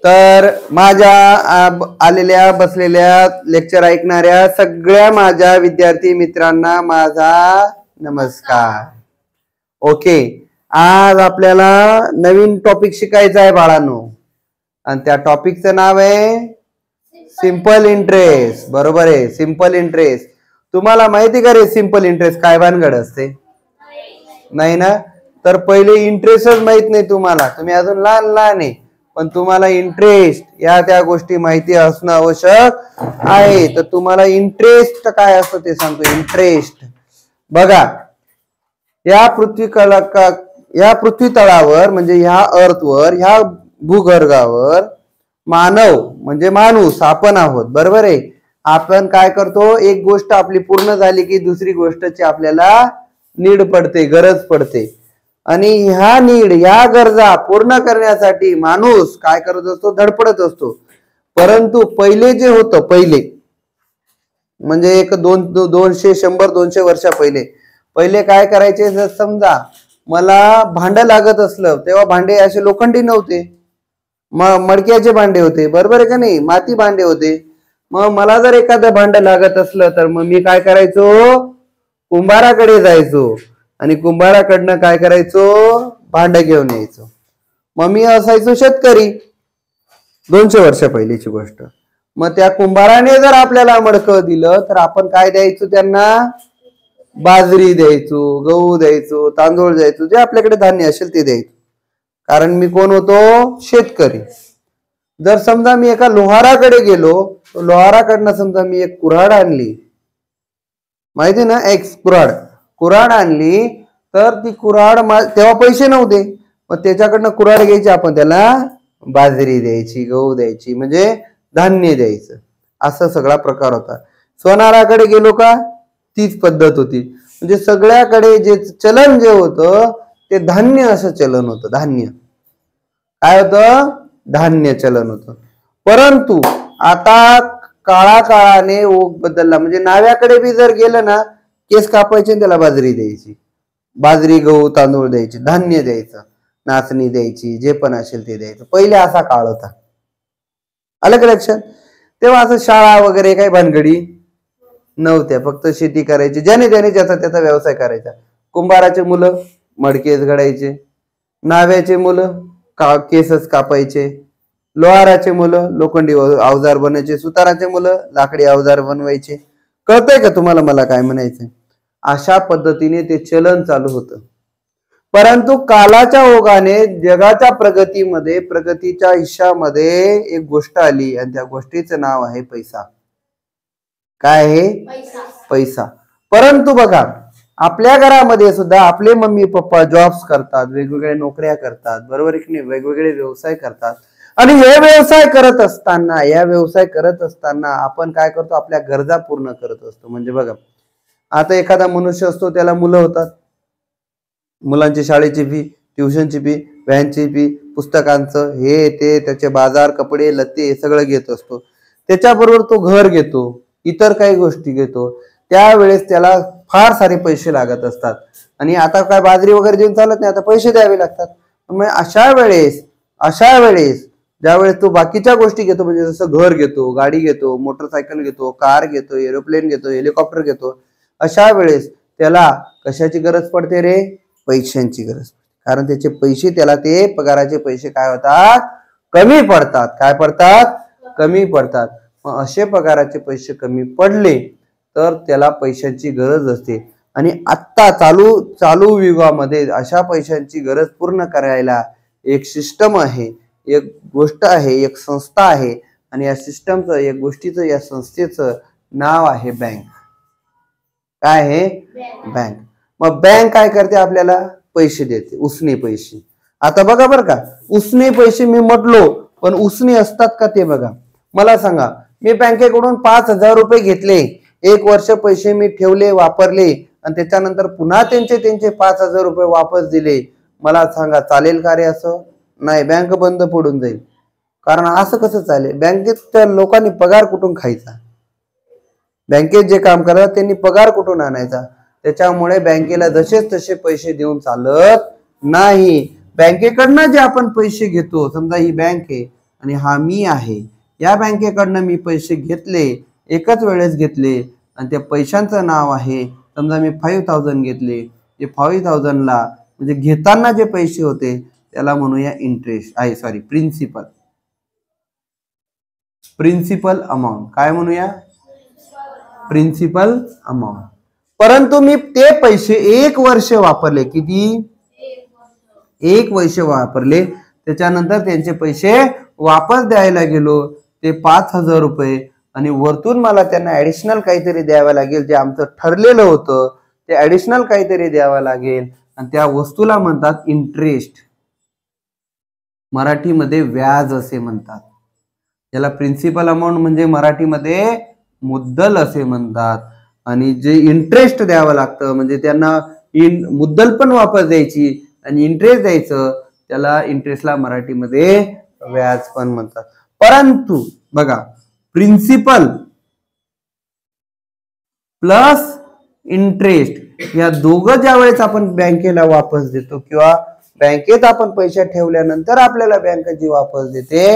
तर माझ्या आलेल्या बसलेल्या लेक्चर ऐकणाऱ्या सगळ्या माझ्या विद्यार्थी मित्रांना माझा नमस्कार. ओके, आज आपल्याला नवीन टॉपिक शिकायचा आहे बाळांनो, आणि त्या टॉपिकचं नाव आहे सिंपल इंटरेस्ट. बरोबर आहे, सिंपल इंटरेस्ट. तुम्हाला माहिती का रे सिंपल इंटरेस्ट काय भानगड असते? नाही ना? तर पहिले इंटरेस्टच माहित नाही तुम्हाला, तुम्ही अजून लहान लहान आहे, पण तुम्हाला इंटरेस्ट या त्या गोष्टी माहिती असणं आवश्यक आहे. तर तुम्हाला इंटरेस्ट काय असतं ते सांगतो. इंटरेस्ट बघा, या पृथ्वी तळावर म्हणजे ह्या अर्थवर, ह्या भूगर्भावर मानव म्हणजे माणूस आपण आहोत. बरोबर आहे. आपण काय करतो, एक गोष्ट आपली पूर्ण झाली की दुसरी गोष्टची आपल्याला नीड पडते, गरज पडते, आणि ह्या गरजा पूर्ण करण्यासाठी माणूस काय करत असतो, धडपडत असतो. परंतु पहिले जे होतं, पहिले म्हणजे एक 200 100 200 वर्षा पहिले काय करायचे, जर समजा मला भांड लागत असलं, तेव्हा भांडे असे लोखंडी नव्हते, मडक्याचे भांडे होते. बरोबर आहे का नाही? माती भांडे होते. मग मला जर एखादं भांड लागत असलं तर मग मी काय करायचो, कुंभाराकडे जायचो, आणि कुंभाराकडनं काय करायचो, भांड घेऊन यायचो. मग मी असायचो शेतकरी. 200 वर्षा पहिलीची गोष्ट. मग त्या कुंभाराने जर आपल्याला मडकं दिलं तर आपण काय द्यायचो त्यांना, बाजरी द्यायचो, गहू द्यायचो, तांदूळ द्यायचो, जे आपल्याकडे धान्य असेल ते द्यायचो. कारण मी कोण होतो, शेतकरी. जर समजा मी एका लोहाराकडे गेलो, लोहाराकडनं समजा मी एक कुऱ्हाड आणली, माहिती ना, एक कुऱ्हाड आणली, तर ती कुऱ्हाड तेव्हा पैसे नव्हते, मग त्याच्याकडनं कुऱ्हाड घ्यायची, आपण त्याला बाजरी द्यायची, गहू द्यायची, म्हणजे धान्य द्यायचं. असा सगळा प्रकार होता. सोनाराकडे गेलो का तीच पद्धत होती. म्हणजे सगळ्याकडे जे चलन जे होतं ते धान्य असं चलन होतं. धान्य काय होतं, धान्य चलन होतं. परंतु आता काळाने ओघ बदलला. म्हणजे नाव्याकडे बी जर गेलं ना, केस कापायचे, त्याला बाजरी द्यायची, बाजरी गहू तांदूळ द्यायचे, धान्य द्यायचं, नाचणी द्यायची, जे पण असेल ते द्यायचं. पहिले असा काळ होता. आलं का लक्षात? तेव्हा असं शाळा वगैरे काही भानगडी नव्हत्या, फक्त शेती करायची, ज्याने ज्याचा त्याचा व्यवसाय करायचा. कुंभाराचे मुलं मडकेच घडायचे, नाव्याचे मुलं केसच कापायचे, लोहाराचे मुलं लोखंडी अवजार बनायचे, सुताराचे मुलं लाकडी अवजार बनवायचे. कळतंय का तुम्हाला मला काय म्हणायचंय? अशा पद्धतीने ते चलन चालू होतं. परंतु कालाच्या ओघाने जगाच्या प्रगतीच्या हिश्श्यामध्ये एक गोष्ट आली, आणि त्या गोष्टीचं नाव आहे पैसा. काय आहे? पैसा. परंतु बघा, आपल्या घरामध्ये सुद्धा आपले मम्मी पप्पा जॉब्स करतात, वेगवेगळ्या नोकऱ्या करतात. बरोबर आहे की नाही? वेगवेगळे व्यवसाय करतात. आणि हे व्यवसाय करत असताना आपण काय करतो, आपल्या गरजा पूर्ण करत असतो. म्हणजे बघा, आता एखादा मनुष्य असतो, त्याला मुलं होतात, मुलांची शाळेची फी, ट्युशनची फी, व्हॅनची फी, पुस्तकांचं हे ते, त्याचे बाजार, कपडे लत्ते सगळं घेत असतो. त्याच्याबरोबर तो घर घेतो, इतर काही गोष्टी घेतो. त्यावेळेस त्याला फार सारे पैसे लागत असतात. आणि आता काय बाजरी वगैरे देऊन चालत नाही, आता पैसे द्यावे लागतात. मग अशा वेळेस ज्यावेळेस तो बाकीच्या गोष्टी घेतो, म्हणजे जसं घर घेतो, गाडी घेतो, मोटरसायकल घेतो, कार घेतो, एरोप्लेन घेतो, हेलिकॉप्टर घेतो, अशा वेळेस त्याला कशाची गरज पडते रे? पैशांची गरज पडते. कारण त्याचे पैसे, त्याला ते पगाराचे पैसे काय होतात, कमी पडतात. काय पडतात? कमी पडतात. मग असे पगाराचे पैसे कमी पडले तर त्याला पैशांची गरज असते. आणि आत्ता चालू युगामध्ये अशा पैशांची गरज पूर्ण करायला एक सिस्टम आहे, एक गोष्ट आहे, एक संस्था आहे. आणि या सिस्टमचं, एक गोष्टीचं, या संस्थेचं नाव आहे बँक. काय आहे? बँक. मग बँक काय करते, आपल्याला पैसे देते, उसने पैसे. आता बघा बरं का, उसने पैसे मी म्हटलो, पण उसने असतात का ते बघा. मला सांगा, मी बँकेकडून 5,000 रुपये घेतले, 1 वर्ष पैसे मी ठेवले, वापरले, आणि त्याच्यानंतर पुन्हा त्यांचे 5,000 रुपये वापस दिले. मला सांगा, चालेल का रे असं? नाही, बँक बंद पडून जाईल. कारण असं कसं चालेल? बँकेत त्या लोकांनी पगार कुठून खायचा? बँकेत जे काम करतात त्यांनी पगार कुठून आणायचा? त्याच्यामुळे बँकेला जसेच तसे पैसे देऊन चालत नाही. बँकेकडनं जे आपण पैसे घेतो, समजा ही बँक आहे, आणि हा मी आहे. या बँकेकडनं मी पैसे घेतले, एकच वेळेस घेतले आणि त्या पैशांचं नाव आहे, समजा मी 5000 घेतले, ते 5000ला म्हणजे घेताना जे पैसे होते त्याला म्हणूया इंटरेस्ट आहे, सॉरी प्रिन्सिपल. प्रिन्सिपल अमाऊंट काय म्हणूया? Principal amount. परंतु मी ते पैसे 1 वर्ष वापरले. किती? 1 वर्ष वापरले. त्याच्यानंतर त्यांचे पैसे वापस द्यायला गेलो, ते 5000 रुपये आणि वरतून मला त्यांना ऍडिशनल काहीतरी द्यावं लागेल, जे आमचं ठरलेलं होतं ते ऍडिशनल काहीतरी द्यावं लागेल आणि त्या वस्तूला म्हणतात इंटरेस्ट, मराठीमध्ये व्याज असे म्हणतात. याला प्रिन्सिपल अमाऊंट म्हणजे मराठीमध्ये मुद्दल असे म्हणतात. आणि जे इंटरेस्ट द्यावं लागतं म्हणजे त्यांना मुद्दल पण वापस द्यायची आणि इंटरेस्ट द्यायचं, त्याला इंटरेस्टला मराठीमध्ये व्याज पण म्हणतात. परंतु बघा, प्रिन्सिपल प्लस इंटरेस्ट या दोघं ज्या वेळेस आपण बँकेला वापस देतो किंवा बँकेत आपण पैसे ठेवल्यानंतर आपल्याला बँक जी वापस देते,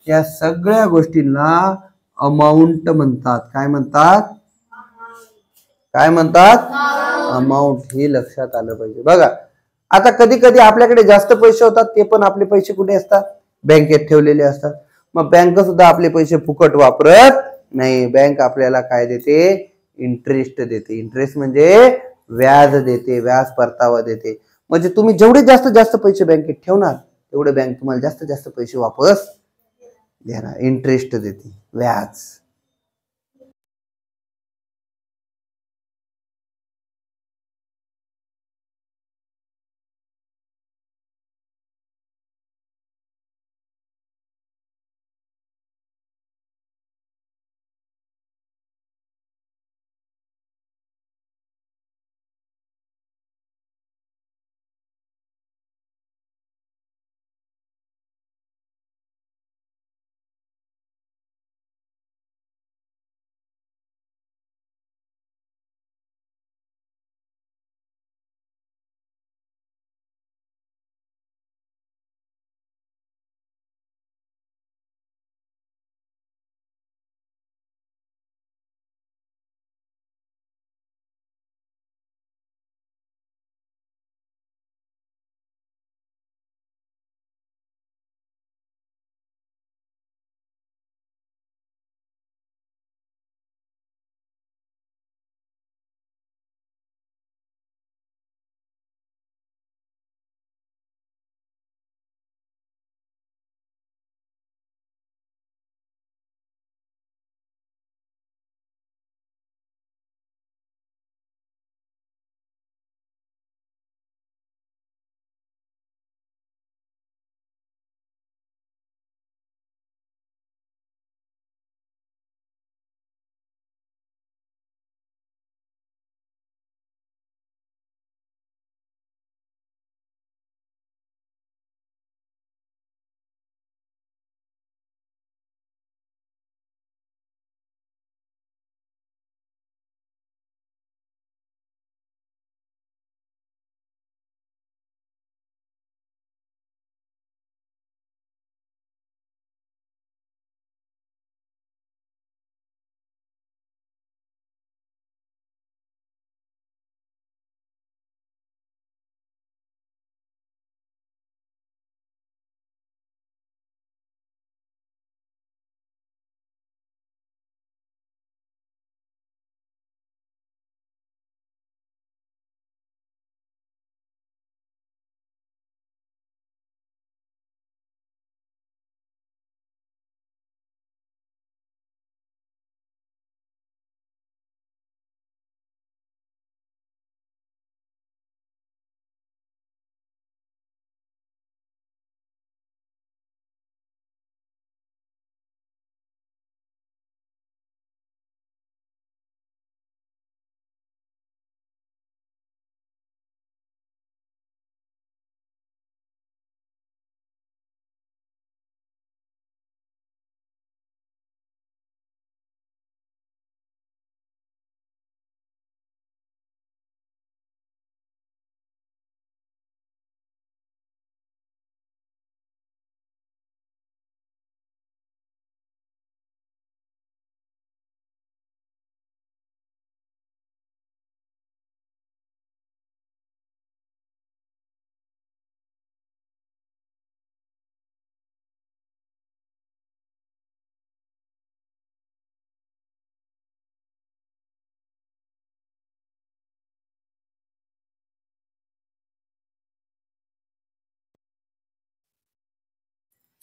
या सगळ्या गोष्टींना अमाऊंट म्हणतात. काय म्हणतात? काय म्हणतात? अमाऊंट. हे लक्षात आलं पाहिजे. बघा, आता कधी कधी आपल्याकडे जास्त पैसे होतात, ते पण आपले पैसे कुठे असतात? बँकेत ठेवलेले असतात. मग बँक सुद्धा आपले पैसे फुकट वापरत नाही. बँक आपल्याला काय देते? इंटरेस्ट देते. इंटरेस्ट म्हणजे व्याज देते, व्याज परतावा देते. म्हणजे तुम्ही जेवढे जास्तीत जास्त पैसे बँकेत ठेवणार तेवढे बँक तुम्हाला जास्तीत जास्त पैसे वापस देणार. इंटरेस्ट देते, व्याज.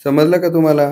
समजलं का तुम्हाला?